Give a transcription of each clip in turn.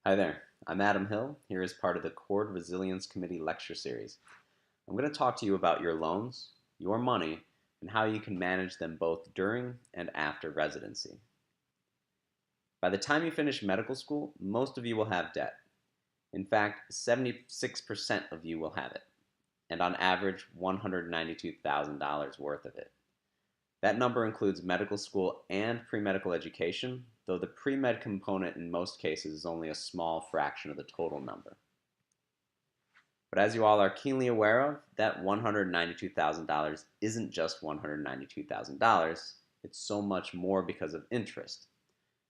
Hi there, I'm Adam Hill, here as part of the Cord Resilience Committee lecture series. I'm going to talk to you about your loans, your money, and how you can manage them both during and after residency. By the time you finish medical school, most of you will have debt. In fact, 76% of you will have it, and on average, $192,000 worth of it. That number includes medical school and pre-medical education, though the pre-med component in most cases is only a small fraction of the total number. But as you all are keenly aware of, that $192,000 isn't just $192,000, it's so much more because of interest.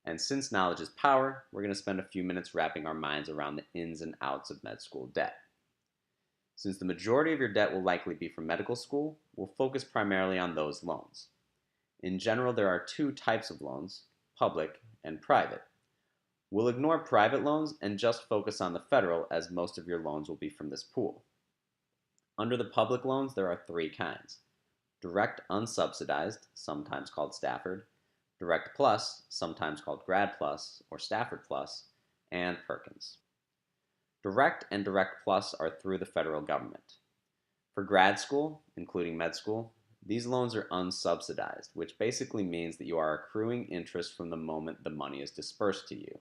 And since knowledge is power, we're going to spend a few minutes wrapping our minds around the ins and outs of med school debt. Since the majority of your debt will likely be from medical school, we'll focus primarily on those loans. In general, there are two types of loans, public and private. We'll ignore private loans and just focus on the federal, as most of your loans will be from this pool. Under the public loans, there are three kinds: direct unsubsidized, sometimes called Stafford; direct plus, sometimes called Grad Plus or Stafford Plus; and Perkins. Direct and direct plus are through the federal government. For grad school, including med school, these loans are unsubsidized, which basically means that you are accruing interest from the moment the money is dispersed to you.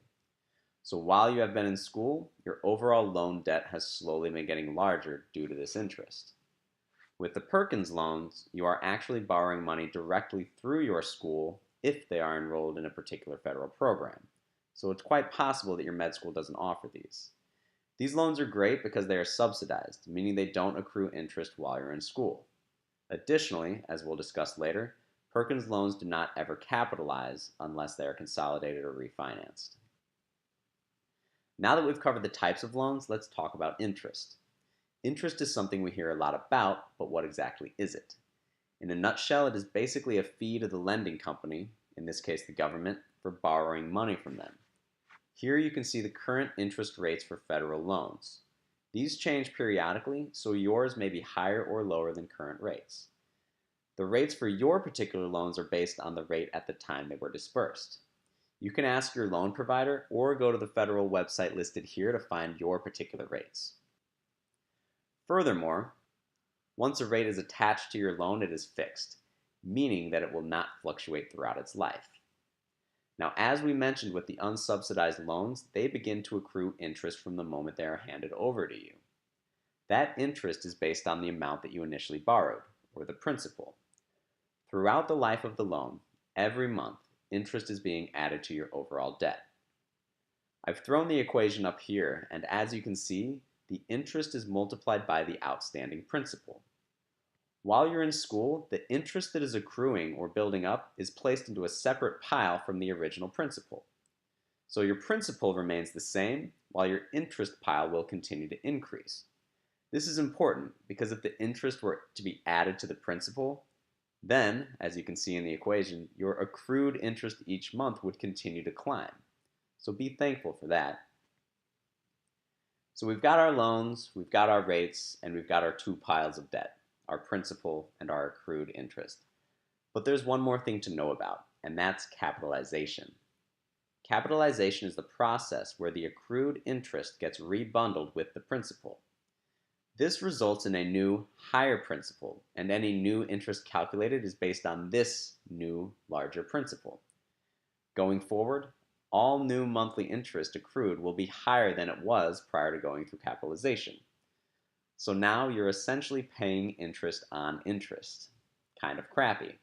So while you have been in school, your overall loan debt has slowly been getting larger due to this interest. With the Perkins loans, you are actually borrowing money directly through your school if they are enrolled in a particular federal program. So it's quite possible that your med school doesn't offer these. These loans are great because they are subsidized, meaning they don't accrue interest while you're in school. Additionally, as we'll discuss later, Perkins loans do not ever capitalize unless they are consolidated or refinanced. Now that we've covered the types of loans, let's talk about interest. Interest is something we hear a lot about, but what exactly is it? In a nutshell, it is basically a fee to the lending company, in this case the government, for borrowing money from them. Here you can see the current interest rates for federal loans. These change periodically, so yours may be higher or lower than current rates. The rates for your particular loans are based on the rate at the time they were dispersed. You can ask your loan provider or go to the federal website listed here to find your particular rates. Furthermore, once a rate is attached to your loan, it is fixed, meaning that it will not fluctuate throughout its life. Now, as we mentioned with the unsubsidized loans, they begin to accrue interest from the moment they are handed over to you. That interest is based on the amount that you initially borrowed, or the principal. Throughout the life of the loan, every month, interest is being added to your overall debt. I've thrown the equation up here, and as you can see, the interest is multiplied by the outstanding principal. While you're in school, the interest that is accruing or building up is placed into a separate pile from the original principal. So your principal remains the same, while your interest pile will continue to increase. This is important because if the interest were to be added to the principal, then, as you can see in the equation, your accrued interest each month would continue to climb. So be thankful for that. So we've got our loans, we've got our rates, and we've got our two piles of debt, our principal and our accrued interest. But there's one more thing to know about, and that's capitalization. Capitalization is the process where the accrued interest gets rebundled with the principal. This results in a new, higher principal, and any new interest calculated is based on this new, larger principal. Going forward, all new monthly interest accrued will be higher than it was prior to going through capitalization. So now you're essentially paying interest on interest. Kind of crappy,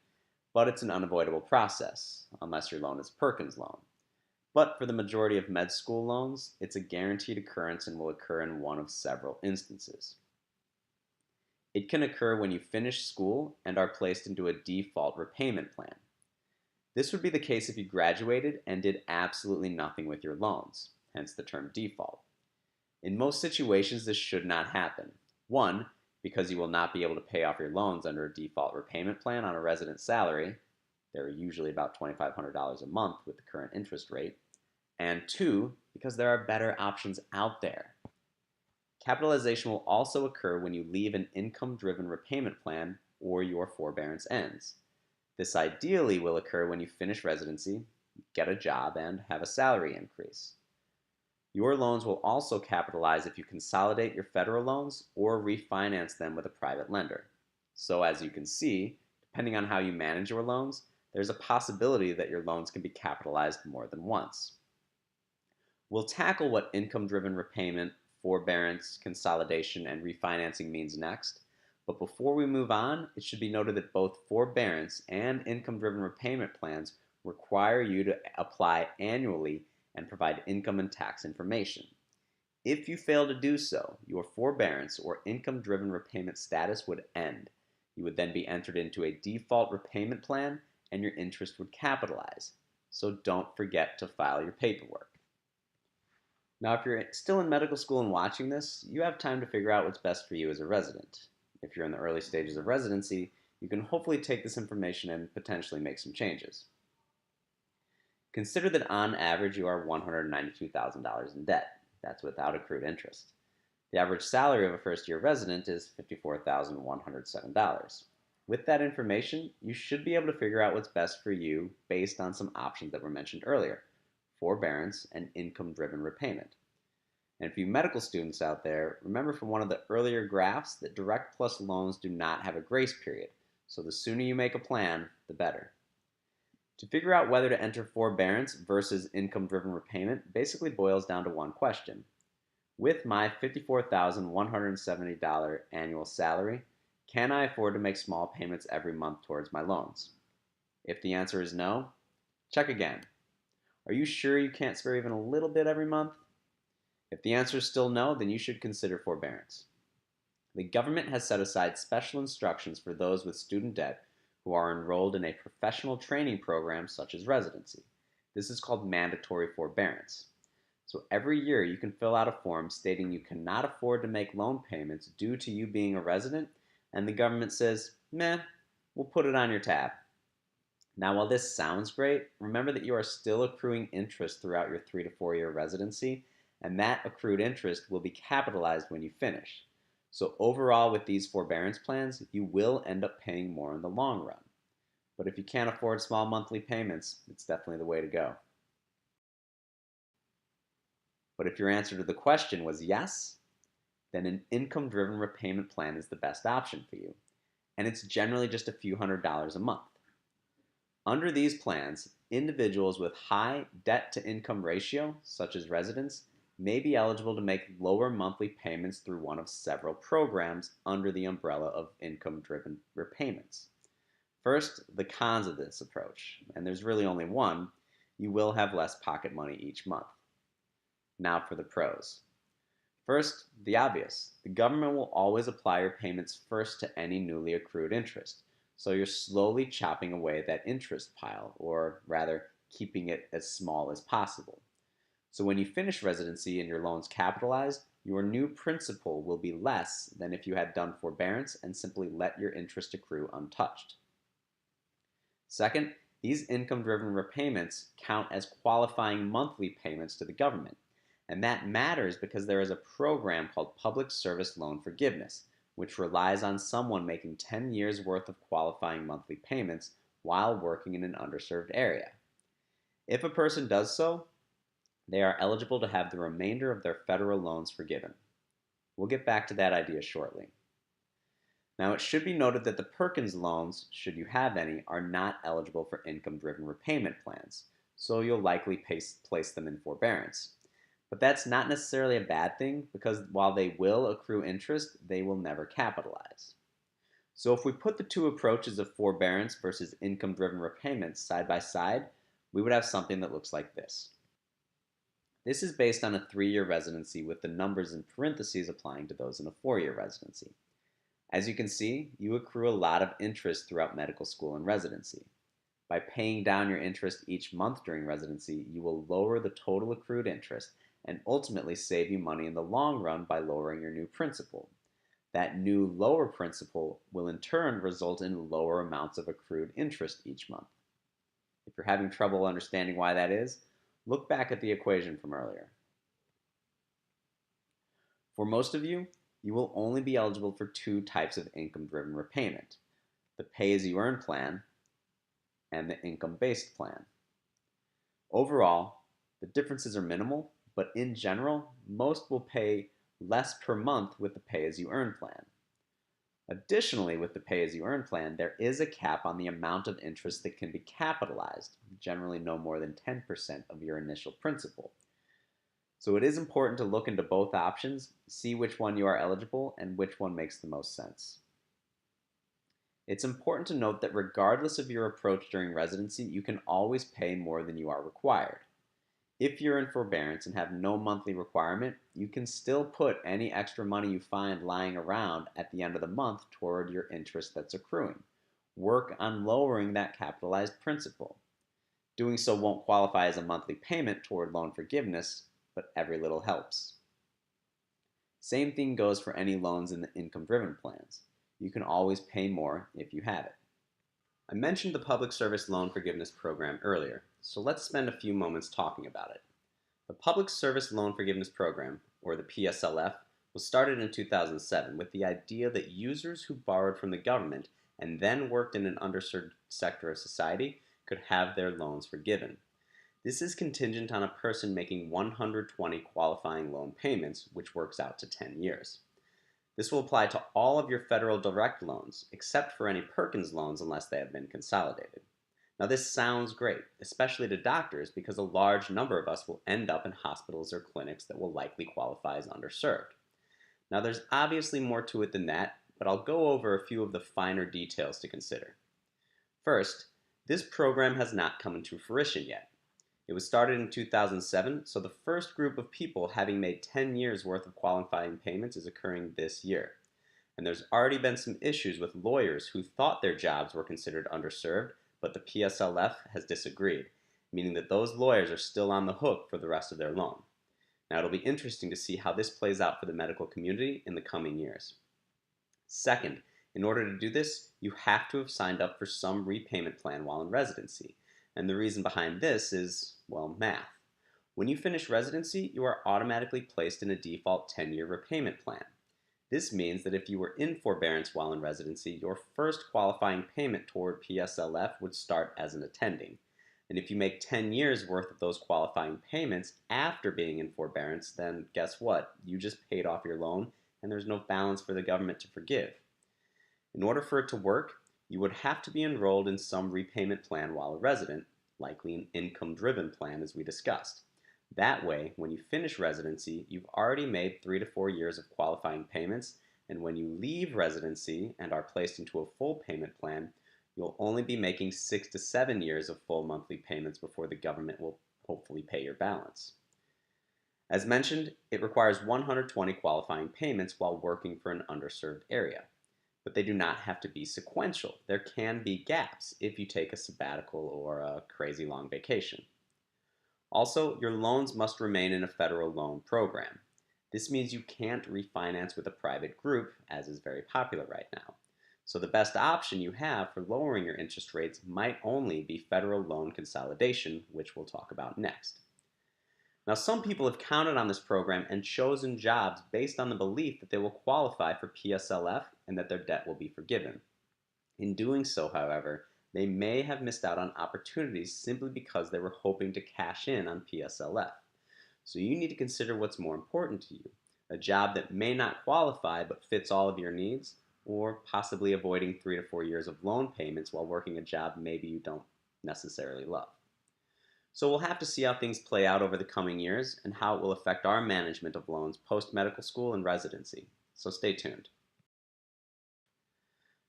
but it's an unavoidable process, unless your loan is a Perkins loan. But for the majority of med school loans, it's a guaranteed occurrence and will occur in one of several instances. It can occur when you finish school and are placed into a default repayment plan. This would be the case if you graduated and did absolutely nothing with your loans, hence the term default. In most situations, this should not happen. One, because you will not be able to pay off your loans under a default repayment plan on a resident salary. They're usually about $2,500 a month with the current interest rate. And two, because there are better options out there. Capitalization will also occur when you leave an income-driven repayment plan or your forbearance ends. This ideally will occur when you finish residency, get a job, and have a salary increase. Your loans will also capitalize if you consolidate your federal loans or refinance them with a private lender. So, as you can see, depending on how you manage your loans, there's a possibility that your loans can be capitalized more than once. We'll tackle what income-driven repayment, forbearance, consolidation, and refinancing means next. But before we move on, it should be noted that both forbearance and income-driven repayment plans require you to apply annually and provide income and tax information. If you fail to do so, your forbearance or income-driven repayment status would end. You would then be entered into a default repayment plan and your interest would capitalize. So don't forget to file your paperwork. Now, if you're still in medical school and watching this, you have time to figure out what's best for you as a resident. If you're in the early stages of residency, you can hopefully take this information and potentially make some changes. Consider that on average you are $192,000 in debt. That's without accrued interest. The average salary of a first-year resident is $54,107. With that information, you should be able to figure out what's best for you based on some options that were mentioned earlier: forbearance and income-driven repayment. And for you medical students out there, remember from one of the earlier graphs that direct plus loans do not have a grace period. So the sooner you make a plan, the better. To figure out whether to enter forbearance versus income-driven repayment basically boils down to one question. With my $54,170 annual salary, can I afford to make small payments every month towards my loans? If the answer is no, check again. Are you sure you can't spare even a little bit every month? If the answer is still no, then you should consider forbearance. The government has set aside special instructions for those with student debt who are enrolled in a professional training program such as residency. This is called mandatory forbearance. So every year you can fill out a form stating you cannot afford to make loan payments due to you being a resident, and the government says, meh, we'll put it on your tab. Now, while this sounds great, remember that you are still accruing interest throughout your 3 to 4 year residency, and that accrued interest will be capitalized when you finish. So overall, with these forbearance plans, you will end up paying more in the long run. But if you can't afford small monthly payments, it's definitely the way to go. But if your answer to the question was yes, then an income-driven repayment plan is the best option for you. And it's generally just a few $100s a month. Under these plans, individuals with high debt-to-income ratio, such as residents, may be eligible to make lower monthly payments through one of several programs under the umbrella of income-driven repayments. First, the cons of this approach, and there's really only one: you will have less pocket money each month. Now for the pros. First, the obvious. The government will always apply your payments first to any newly accrued interest, so you're slowly chopping away that interest pile, or rather, keeping it as small as possible. So when you finish residency and your loan's capitalized, your new principal will be less than if you had done forbearance and simply let your interest accrue untouched. Second, these income-driven repayments count as qualifying monthly payments to the government. And that matters because there is a program called Public Service Loan Forgiveness, which relies on someone making 10 years worth of qualifying monthly payments while working in an underserved area. If a person does so, they are eligible to have the remainder of their federal loans forgiven. We'll get back to that idea shortly. Now, it should be noted that the Perkins loans, should you have any, are not eligible for income-driven repayment plans, so you'll likely place them in forbearance. But that's not necessarily a bad thing, because while they will accrue interest, they will never capitalize. So if we put the two approaches of forbearance versus income-driven repayments side by side, we would have something that looks like this. This is based on a 3-year residency with the numbers in parentheses applying to those in a 4-year residency. As you can see, you accrue a lot of interest throughout medical school and residency. By paying down your interest each month during residency, you will lower the total accrued interest and ultimately save you money in the long run by lowering your new principal. That new lower principal will in turn result in lower amounts of accrued interest each month. If you're having trouble understanding why that is, look back at the equation from earlier. For most of you, you will only be eligible for 2 types of income-driven repayment: the pay-as-you-earn plan and the income-based plan. Overall, the differences are minimal, but in general, most will pay less per month with the pay-as-you-earn plan. Additionally, with the pay-as-you-earn plan, there is a cap on the amount of interest that can be capitalized, generally no more than 10% of your initial principal. So it is important to look into both options, see which one you are eligible, and which one makes the most sense. It's important to note that regardless of your approach during residency, you can always pay more than you are required. If you're in forbearance and have no monthly requirement, you can still put any extra money you find lying around at the end of the month toward your interest that's accruing. Work on lowering that capitalized principal. Doing so won't qualify as a monthly payment toward loan forgiveness, but every little helps. Same thing goes for any loans in the income-driven plans. You can always pay more if you have it. I mentioned the Public Service Loan Forgiveness Program earlier, so let's spend a few moments talking about it. The Public Service Loan Forgiveness Program, or the PSLF, was started in 2007 with the idea that users who borrowed from the government and then worked in an underserved sector of society could have their loans forgiven. This is contingent on a person making 120 qualifying loan payments, which works out to 10 years. This will apply to all of your federal direct loans, except for any Perkins loans unless they have been consolidated. Now this sounds great, especially to doctors, because a large number of us will end up in hospitals or clinics that will likely qualify as underserved. Now there's obviously more to it than that, but I'll go over a few of the finer details to consider. First, this program has not come into fruition yet. It was started in 2007, so the first group of people having made 10 years worth of qualifying payments is occurring this year. And there's already been some issues with lawyers who thought their jobs were considered underserved, but the PSLF has disagreed, meaning that those lawyers are still on the hook for the rest of their loan. Now it'll be interesting to see how this plays out for the medical community in the coming years. Second, in order to do this, you have to have signed up for some repayment plan while in residency. And the reason behind this is, well, math. When you finish residency, you are automatically placed in a default 10-year repayment plan. This means that if you were in forbearance while in residency, your first qualifying payment toward PSLF would start as an attending. And if you make 10 years worth of those qualifying payments after being in forbearance, then guess what? You just paid off your loan and there's no balance for the government to forgive. In order for it to work, you would have to be enrolled in some repayment plan while a resident, likely an income-driven plan as we discussed. That way, when you finish residency, you've already made 3 to 4 years of qualifying payments, and when you leave residency and are placed into a full payment plan, you'll only be making 6 to 7 years of full monthly payments before the government will hopefully pay your balance. As mentioned, it requires 120 qualifying payments while working for an underserved area. But they do not have to be sequential. There can be gaps if you take a sabbatical or a crazy long vacation. Also, your loans must remain in a federal loan program. This means you can't refinance with a private group, as is very popular right now. So the best option you have for lowering your interest rates might only be federal loan consolidation, which we'll talk about next. Now, some people have counted on this program and chosen jobs based on the belief that they will qualify for PSLF and that their debt will be forgiven. In doing so, however, they may have missed out on opportunities simply because they were hoping to cash in on PSLF. So you need to consider what's more important to you: a job that may not qualify but fits all of your needs, or possibly avoiding 3 to 4 years of loan payments while working a job maybe you don't necessarily love. So we'll have to see how things play out over the coming years and how it will affect our management of loans post-medical school and residency. So stay tuned.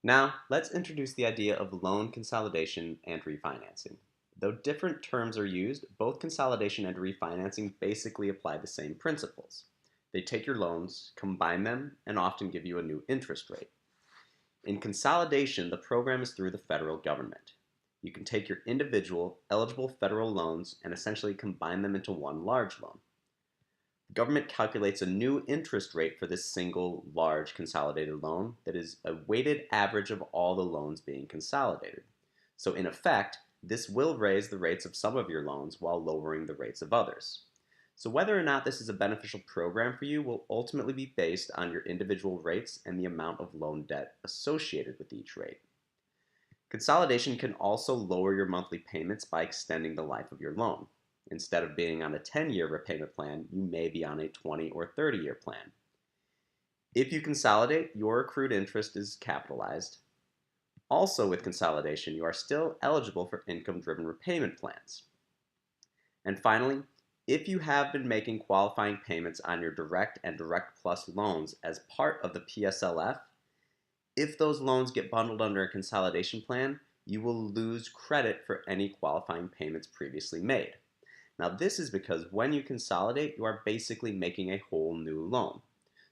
Now, let's introduce the idea of loan consolidation and refinancing. Though different terms are used, both consolidation and refinancing basically apply the same principles. They take your loans, combine them, and often give you a new interest rate. In consolidation, the program is through the federal government. You can take your individual, eligible federal loans and essentially combine them into one large loan. The government calculates a new interest rate for this single, large, consolidated loan that is a weighted average of all the loans being consolidated. So in effect, this will raise the rates of some of your loans while lowering the rates of others. So whether or not this is a beneficial program for you will ultimately be based on your individual rates and the amount of loan debt associated with each rate. Consolidation can also lower your monthly payments by extending the life of your loan. Instead of being on a 10-year repayment plan, you may be on a 20 or 30-year plan. If you consolidate, your accrued interest is capitalized. Also with consolidation, you are still eligible for income-driven repayment plans. And finally, if you have been making qualifying payments on your direct and direct plus loans as part of the PSLF, if those loans get bundled under a consolidation plan, you will lose credit for any qualifying payments previously made. Now this is because when you consolidate, you are basically making a whole new loan.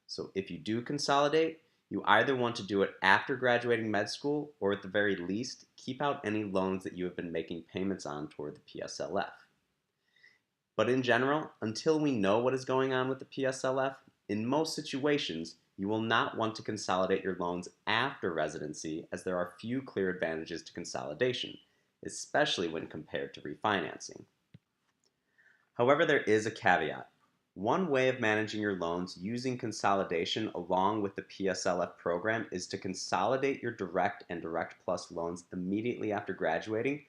So if you do consolidate, you either want to do it after graduating med school, or at the very least, keep out any loans that you have been making payments on toward the PSLF. But in general, until we know what is going on with the PSLF, in most situations, you will not want to consolidate your loans after residency, as there are few clear advantages to consolidation, especially when compared to refinancing. However, there is a caveat. One way of managing your loans using consolidation along with the PSLF program is to consolidate your direct and direct plus loans immediately after graduating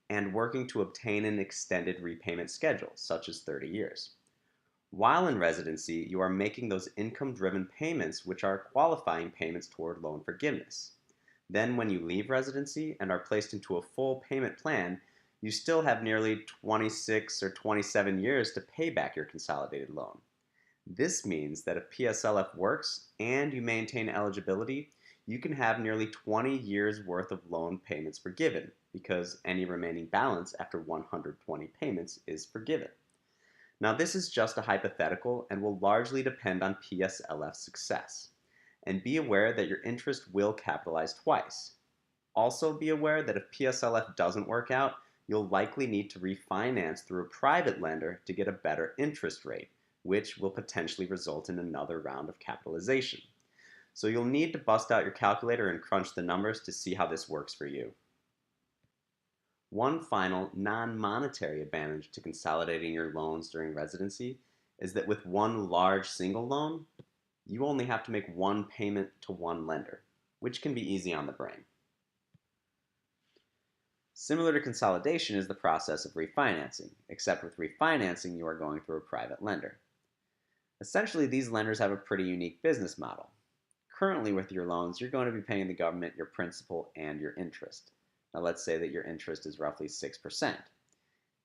and working to obtain an extended repayment schedule, such as 30 years. While in residency, you are making those income-driven payments, which are qualifying payments toward loan forgiveness. Then when you leave residency and are placed into a full payment plan, you still have nearly 26 or 27 years to pay back your consolidated loan. This means that if PSLF works and you maintain eligibility, you can have nearly 20 years worth of loan payments forgiven, because any remaining balance after 120 payments is forgiven. Now this is just a hypothetical and will largely depend on PSLF success. And be aware that your interest will capitalize twice. Also be aware that if PSLF doesn't work out, you'll likely need to refinance through a private lender to get a better interest rate, which will potentially result in another round of capitalization. So you'll need to bust out your calculator and crunch the numbers to see how this works for you. One final non-monetary advantage to consolidating your loans during residency is that with one large single loan, you only have to make one payment to one lender, which can be easy on the brain. Similar to consolidation is the process of refinancing, except with refinancing you are going through a private lender. Essentially, these lenders have a pretty unique business model. Currently with your loans, you're going to be paying the government your principal and your interest. Now let's say that your interest is roughly 6%.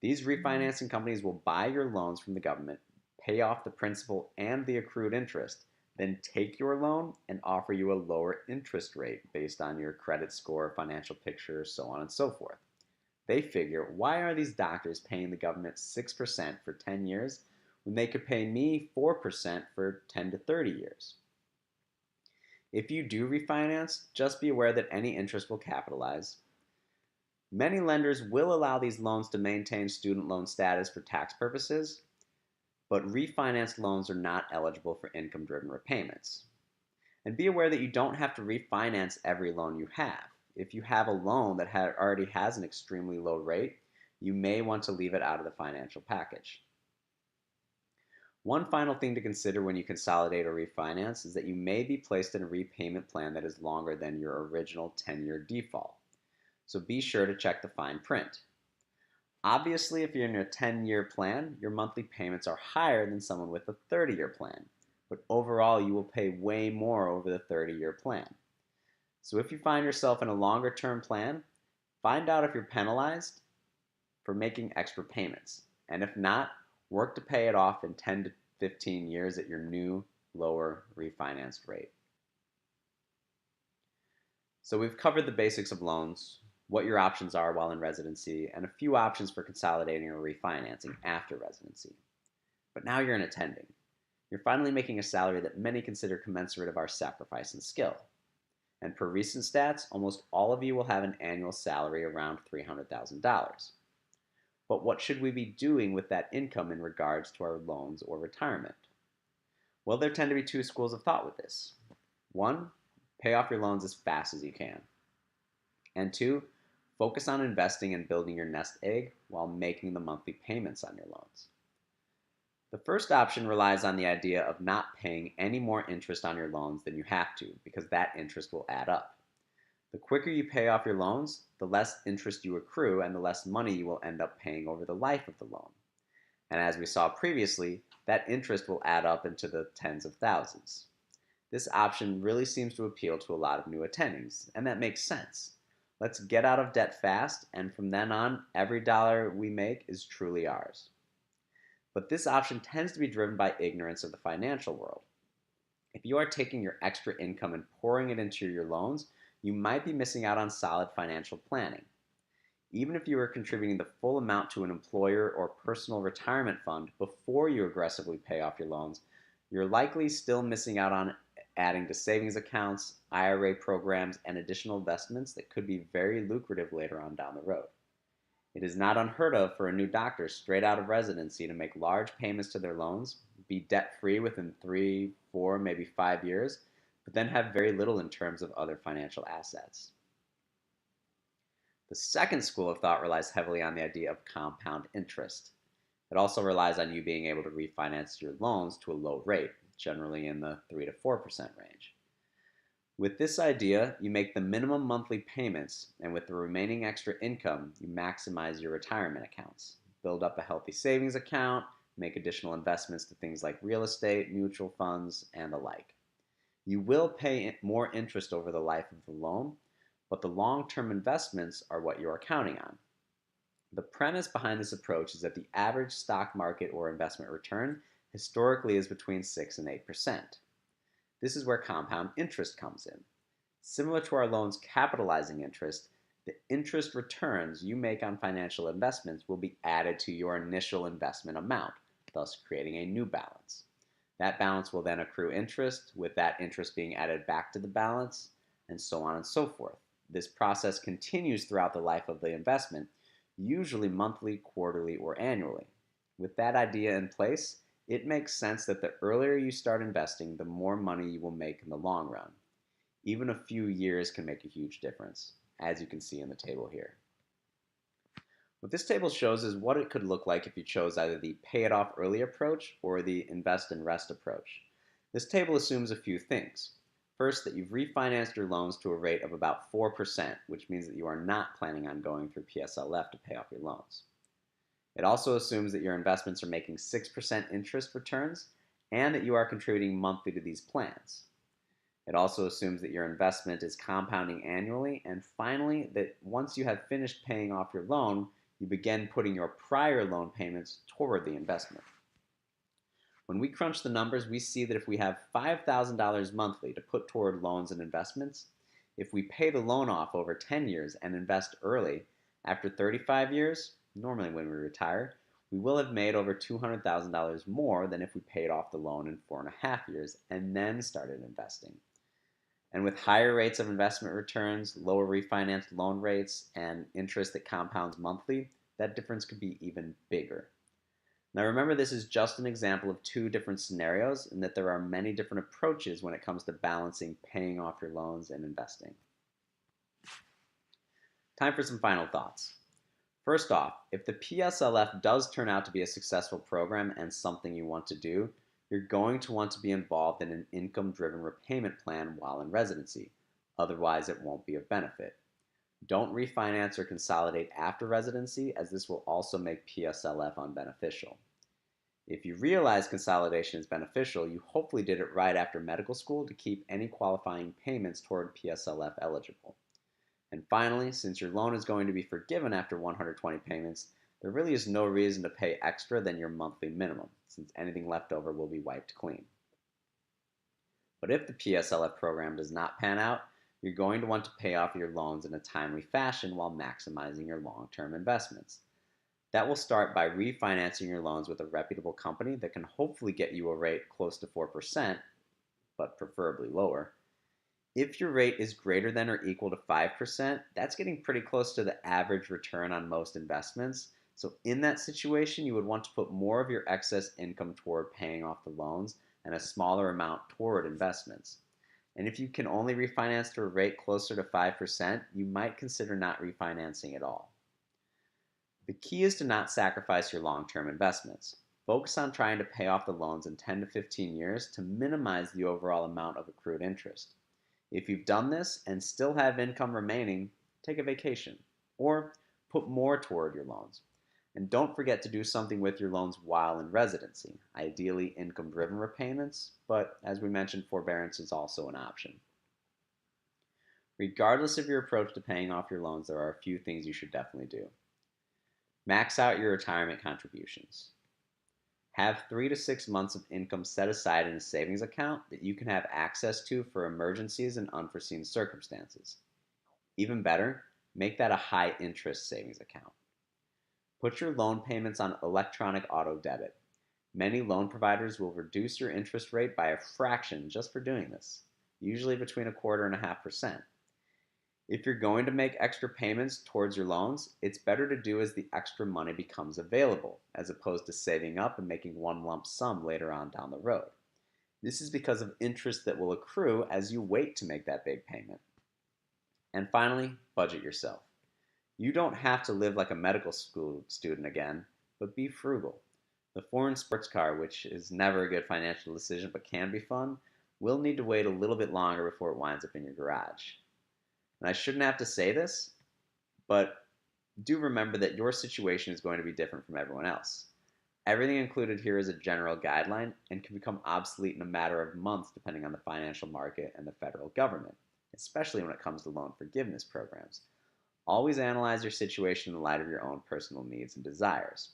These refinancing companies will buy your loans from the government, pay off the principal and the accrued interest, then take your loan and offer you a lower interest rate based on your credit score, financial picture, so on and so forth. They figure, why are these doctors paying the government 6% for 10 years when they could pay me 4% for 10 to 30 years? If you do refinance, just be aware that any interest will capitalize. Many lenders will allow these loans to maintain student loan status for tax purposes, but refinanced loans are not eligible for income-driven repayments. And be aware that you don't have to refinance every loan you have. If you have a loan that already has an extremely low rate, you may want to leave it out of the financial package. One final thing to consider when you consolidate or refinance is that you may be placed in a repayment plan that is longer than your original 10-year default. So be sure to check the fine print. Obviously, if you're in a 10-year plan, your monthly payments are higher than someone with a 30-year plan, but overall you will pay way more over the 30-year plan. So if you find yourself in a longer-term plan, find out if you're penalized for making extra payments, and if not, work to pay it off in 10 to 15 years at your new, lower refinanced rate. So we've covered the basics of loans, what your options are while in residency, and a few options for consolidating or refinancing after residency. But now you're an attending. You're finally making a salary that many consider commensurate of our sacrifice and skill. And per recent stats, almost all of you will have an annual salary around $300,000. But what should we be doing with that income in regards to our loans or retirement? Well, there tend to be two schools of thought with this. One, pay off your loans as fast as you can. And two, focus on investing and building your nest egg while making the monthly payments on your loans. The first option relies on the idea of not paying any more interest on your loans than you have to, because that interest will add up. The quicker you pay off your loans, the less interest you accrue and the less money you will end up paying over the life of the loan. And as we saw previously, that interest will add up into the tens of thousands. This option really seems to appeal to a lot of new attendings, and that makes sense. Let's get out of debt fast, and from then on, every dollar we make is truly ours. But this option tends to be driven by ignorance of the financial world. If you are taking your extra income and pouring it into your loans, you might be missing out on solid financial planning. Even if you are contributing the full amount to an employer or personal retirement fund before you aggressively pay off your loans, you're likely still missing out on adding to savings accounts, IRA programs, and additional investments that could be very lucrative later on down the road. It is not unheard of for a new doctor straight out of residency to make large payments to their loans, be debt free within 3, 4, maybe 5 years, but then have very little in terms of other financial assets. The second school of thought relies heavily on the idea of compound interest. It also relies on you being able to refinance your loans to a low rate, generally in the 3 to 4% range. With this idea, you make the minimum monthly payments, and with the remaining extra income, you maximize your retirement accounts. Build up a healthy savings account, make additional investments to things like real estate, mutual funds, and the like. You will pay more interest over the life of the loan, but the long-term investments are what you're counting on. The premise behind this approach is that the average stock market or investment return historically is between 6 and 8%. This is where compound interest comes in. Similar to our loans capitalizing interest, the interest returns you make on financial investments will be added to your initial investment amount, thus creating a new balance. That balance will then accrue interest, with that interest being added back to the balance, and so on and so forth. This process continues throughout the life of the investment, usually monthly, quarterly, or annually. With that idea in place, it makes sense that the earlier you start investing, the more money you will make in the long run. Even a few years can make a huge difference, as you can see in the table here. What this table shows is what it could look like if you chose either the pay it off early approach or the invest and rest approach. This table assumes a few things. First, that you've refinanced your loans to a rate of about 4%, which means that you are not planning on going through PSLF to pay off your loans. It also assumes that your investments are making 6% interest returns and that you are contributing monthly to these plans. It also assumes that your investment is compounding annually, and finally, that once you have finished paying off your loan, you begin putting your prior loan payments toward the investment. When we crunch the numbers, we see that if we have $5,000 monthly to put toward loans and investments, if we pay the loan off over 10 years and invest early, after 35 years, normally when we retire, we will have made over $200,000 more than if we paid off the loan in 4.5 years and then started investing. And with higher rates of investment returns, lower refinanced loan rates, and interest that compounds monthly, that difference could be even bigger. Now remember, this is just an example of two different scenarios, and that there are many different approaches when it comes to balancing paying off your loans and investing. Time for some final thoughts. First off, if the PSLF does turn out to be a successful program and something you want to do, you're going to want to be involved in an income-driven repayment plan while in residency. Otherwise, it won't be of benefit. Don't refinance or consolidate after residency, as this will also make PSLF unbeneficial. If you realize consolidation is beneficial, you hopefully did it right after medical school to keep any qualifying payments toward PSLF eligible. And finally, since your loan is going to be forgiven after 120 payments, there really is no reason to pay extra than your monthly minimum, since anything left over will be wiped clean. But if the PSLF program does not pan out, you're going to want to pay off your loans in a timely fashion while maximizing your long-term investments. That will start by refinancing your loans with a reputable company that can hopefully get you a rate close to 4%, but preferably lower. If your rate is greater than or equal to 5%, that's getting pretty close to the average return on most investments. So in that situation, you would want to put more of your excess income toward paying off the loans and a smaller amount toward investments. And if you can only refinance to a rate closer to 5%, you might consider not refinancing at all. The key is to not sacrifice your long-term investments. Focus on trying to pay off the loans in 10 to 15 years to minimize the overall amount of accrued interest. If you've done this and still have income remaining, take a vacation or put more toward your loans. And don't forget to do something with your loans while in residency, ideally income-driven repayments, but as we mentioned, forbearance is also an option. Regardless of your approach to paying off your loans, there are a few things you should definitely do. Max out your retirement contributions. Have 3 to 6 months of income set aside in a savings account that you can have access to for emergencies and unforeseen circumstances. Even better, make that a high interest savings account. Put your loan payments on electronic auto debit. Many loan providers will reduce your interest rate by a fraction just for doing this, usually between 1.25% and 0.5%. If you're going to make extra payments towards your loans, it's better to do as the extra money becomes available, as opposed to saving up and making one lump sum later on down the road. This is because of interest that will accrue as you wait to make that big payment. And finally, budget yourself. You don't have to live like a medical school student again, but be frugal. The foreign sports car, which is never a good financial decision but can be fun, will need to wait a little bit longer before it winds up in your garage. And I shouldn't have to say this, but do remember that your situation is going to be different from everyone else. Everything included here is a general guideline and can become obsolete in a matter of months depending on the financial market and the federal government, especially when it comes to loan forgiveness programs. Always analyze your situation in light of your own personal needs and desires.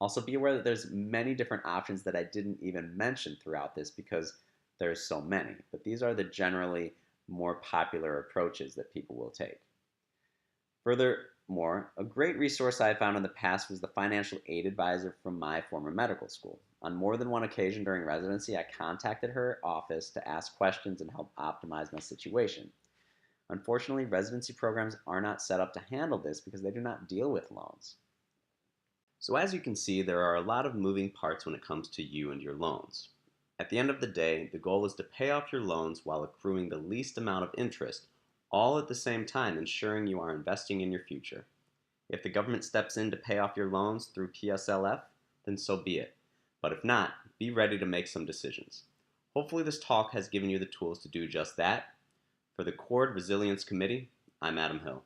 Also be aware that there's many different options that I didn't even mention throughout this because there's so many, but these are the generally more popular approaches that people will take. Furthermore, a great resource I found in the past was the financial aid advisor from my former medical school. On more than one occasion during residency, I contacted her office to ask questions and help optimize my situation. Unfortunately, residency programs are not set up to handle this because they do not deal with loans. So as you can see, there are a lot of moving parts when it comes to you and your loans. At the end of the day, the goal is to pay off your loans while accruing the least amount of interest, all at the same time ensuring you are investing in your future. If the government steps in to pay off your loans through PSLF, then so be it. But if not, be ready to make some decisions. Hopefully this talk has given you the tools to do just that. For the Cord Resilience Committee, I'm Adam Hill.